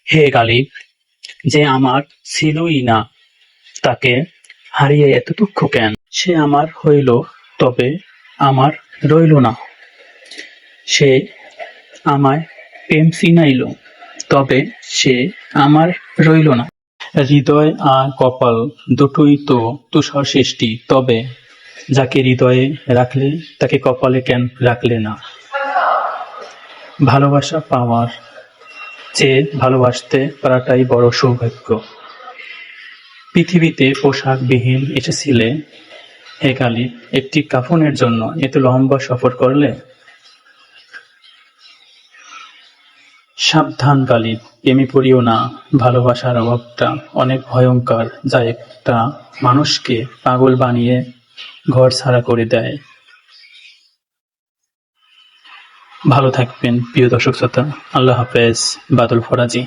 হে গালিব, যে আমার ছিলই না তাকে হারিয়ে এত দুঃখ কেন? সে আমার হইল তবে আমার রইল না। সে আমায় প্রেম চিনাইল তবে সে আমার রইল না। হৃদয় আর কপাল দুটোই তো তুষার সৃষ্টি, তবে যাকে হৃদয়ে রাখলে তাকে কপালে কেন রাখলে না? ভালোবাসা পাওয়ার চেয়ে ভালোবাসতে পারাটাই বড় সৌভাগ্য। পৃথিবীতে পোশাকবিহীন এসেছিলে হে গালিব, একটি কাফনের জন্য এত লম্বা সফর করলে? সাবধান গালিব, প্রেমে পড়িও না। ভালোবাসার অভাবটা অনেক ভয়ঙ্কর, যা একটা মানুষকে পাগল বানিয়ে ঘরছাড়া করে দেয়। ভালো থাকবেন প্রিয় দর্শক শ্রোতা। আল্লাহ হাফেজ। বাদল ফরাজি।